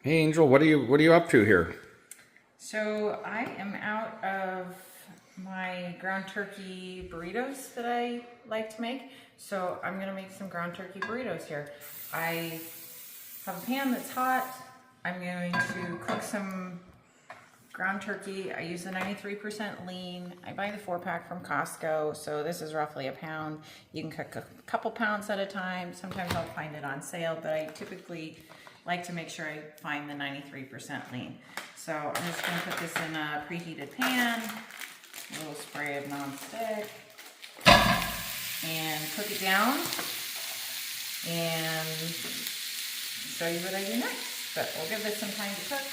Hey Angel, what are you up to here? So I am out of my ground turkey burritos that I like to make. So I'm gonna make some ground turkey burritos here. I have a pan that's hot. I'm going to cook some ground turkey. I use the 93% lean. I buy the 4-pack from Costco, so this is roughly a pound. You can cook a couple pounds at a time. Sometimes I'll find it on sale, but I typically like to make sure I find the 93% lean. So I'm just gonna put this in a preheated pan, a little spray of nonstick, and cook it down and show you what I do next. But we'll give this some time to cook.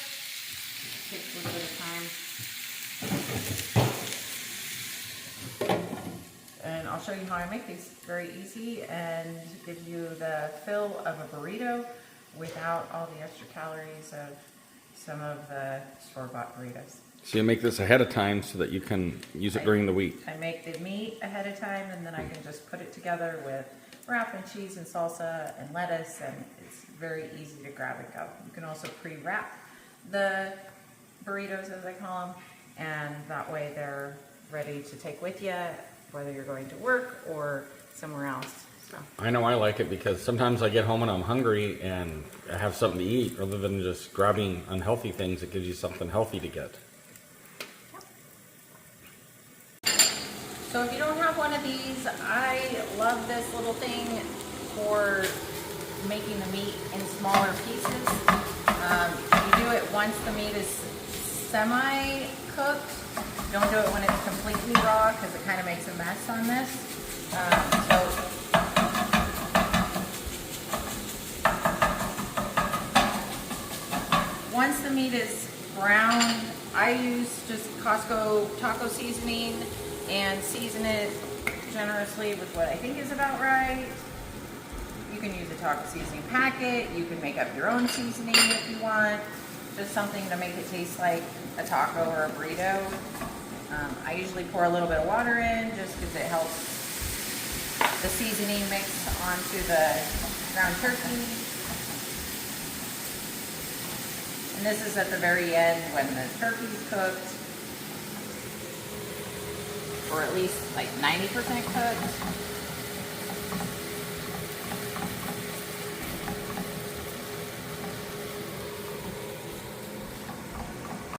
Takes a little bit of time. And I'll show you how I make these. Very easy and gives you the fill of a burrito without all the extra calories of some of the store-bought burritos. So you make this ahead of time so that you can use it during the week. I make the meat ahead of time, and then I can just put it together with wrap and cheese and salsa and lettuce, and it's very easy to grab and go. You can also pre-wrap the burritos, as I call them, and that way they're ready to take with you, whether you're going to work or somewhere else. So. I know I like it because sometimes I get home and I'm hungry and I have something to eat rather than just grabbing unhealthy things. It gives you something healthy to get. So if you don't have one of these, I love this little thing for making the meat in smaller pieces. You do it once the meat is semi-cooked. Don't do it when it's completely raw because it kind of makes a mess on this. Once the meat is brown, I use just Costco taco seasoning and season it generously with what I think is about right. You can use a taco seasoning packet. You can make up your own seasoning if you want. Just something to make it taste like a taco or a burrito. I usually pour a little bit of water in just because it helps the seasoning mix onto the ground turkey. And this is at the very end when the turkey's cooked, or at least like 90% cooked.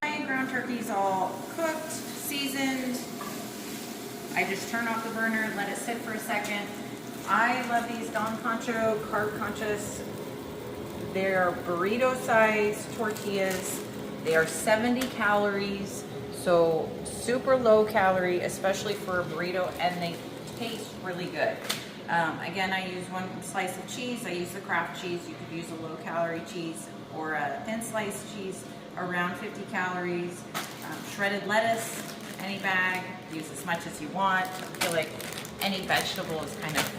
My ground turkey's all cooked, seasoned. I just turn off the burner and let it sit for a second. I love these Don Pancho carb conscious. They're burrito size tortillas. They are 70 calories, so super low calorie, especially for a burrito, and they taste really good. Again, I use one slice of cheese. I use the Kraft cheese. You could use a low calorie cheese or a thin slice cheese, around 50 calories. Shredded lettuce, any bag, use as much as you want. I feel like any vegetable is kind of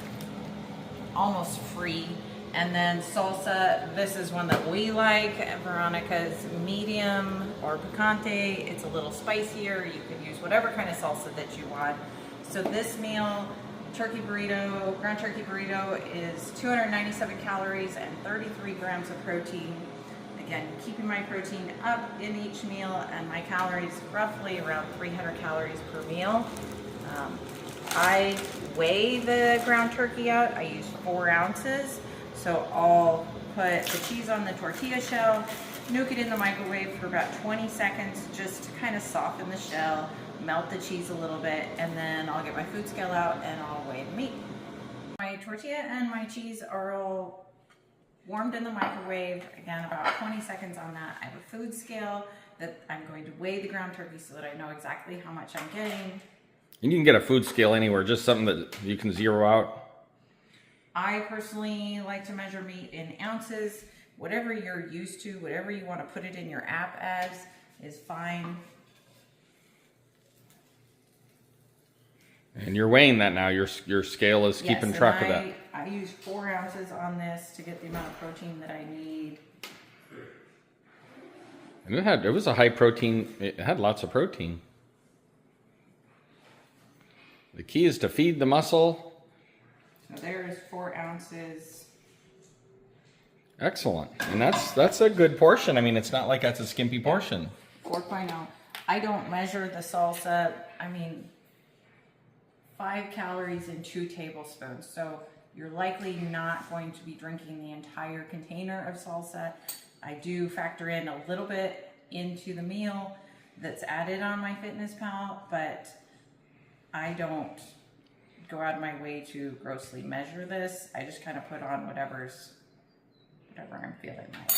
almost free. And then salsa, this is one that we like, Veronica's medium or picante. It's a little spicier. You can use whatever kind of salsa that you want. So this meal, turkey burrito, ground turkey burrito, is 297 calories and 33 grams of protein. Again, keeping my protein up in each meal, and my calories roughly around 300 calories per meal. I weigh the ground turkey out. I use 4 ounces. So I'll put the cheese on the tortilla shell, nuke it in the microwave for about 20 seconds just to kind of soften the shell, melt the cheese a little bit, and then I'll get my food scale out and I'll weigh the meat. My tortilla and my cheese are all warmed in the microwave, again about 20 seconds on that. I have a food scale that I'm going to weigh the ground turkey so that I know exactly how much I'm getting. And you can get a food scale anywhere, just something that you can zero out. I personally like to measure meat in ounces. Whatever you're used to, whatever you want to put it in your app as is fine. And you're weighing that now. Your scale is keeping track of that. I use 4 ounces on this to get the amount of protein that I need. And it was a high protein. It had lots of protein. The key is to feed the muscle. So there's 4 ounces. Excellent. And that's a good portion. I mean, it's not like that's a skimpy portion. 4.0. I don't measure the salsa. I mean, 5 calories in 2 tablespoons. So you're likely not going to be drinking the entire container of salsa. I do factor in a little bit into the meal that's added on my Fitness Pal, but I don't go out of my way to grossly measure this. I just kind of put on whatever I'm feeling like.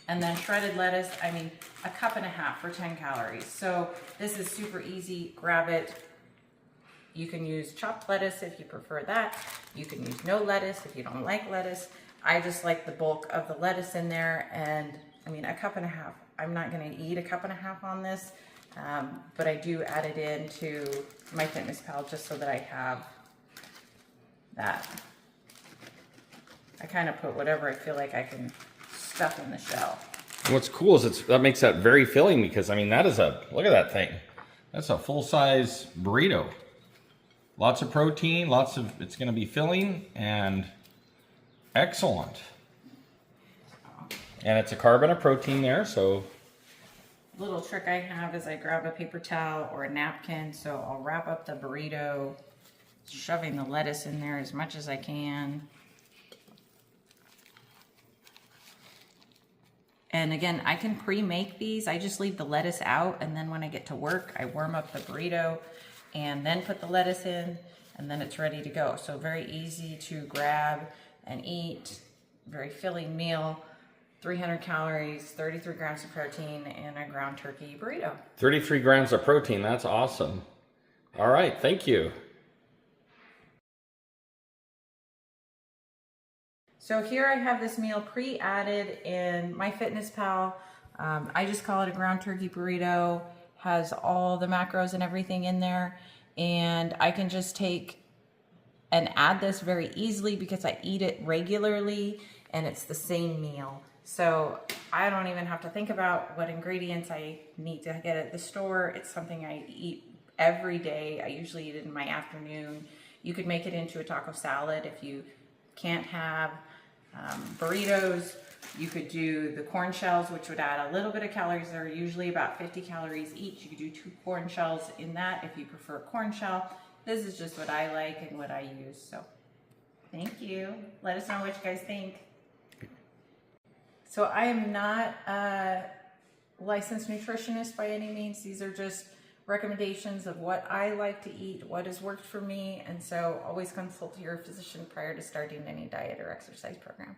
And then shredded lettuce, I mean, a cup and a half for 10 calories. So this is super easy. Grab it. You can use chopped lettuce if you prefer that. You can use no lettuce if you don't like lettuce. I just like the bulk of the lettuce in there. And I mean, a cup and a half. I'm not going to eat a cup and a half on this, but I do add it into my Fitness Pal just so that I have that. I kind of put whatever I feel like I can stuff in the shell. And what's cool is that makes that very filling, because I mean, look at that thing. That's a full-size burrito. Lots of protein, it's going to be filling and excellent. And it's a carb and a protein there, so. Little trick I have is I grab a paper towel or a napkin, so I'll wrap up the burrito, shoving the lettuce in there as much as I can. And again, I can pre-make these. I just leave the lettuce out, and then when I get to work, I warm up the burrito and then put the lettuce in, and then it's ready to go. So very easy to grab and eat, very filling meal. 300 calories, 33 grams of protein, and a ground turkey burrito. 33 grams of protein, that's awesome. All right, thank you. So here I have this meal pre-added in my Fitness Pal. I just call it a ground turkey burrito. Has all the macros and everything in there. And I can just take and add this very easily because I eat it regularly and it's the same meal. So I don't even have to think about what ingredients I need to get at the store. It's something I eat every day. I usually eat it in my afternoon. You could make it into a taco salad if you can't have burritos. You could do the corn shells, which would add a little bit of calories. They're usually about 50 calories each. You could do 2 corn shells in that if you prefer corn shell. This is just what I like and what I use. So thank you. Let us know what you guys think. So I am not a licensed nutritionist by any means. These are just recommendations of what I like to eat, what has worked for me. And so always consult your physician prior to starting any diet or exercise program.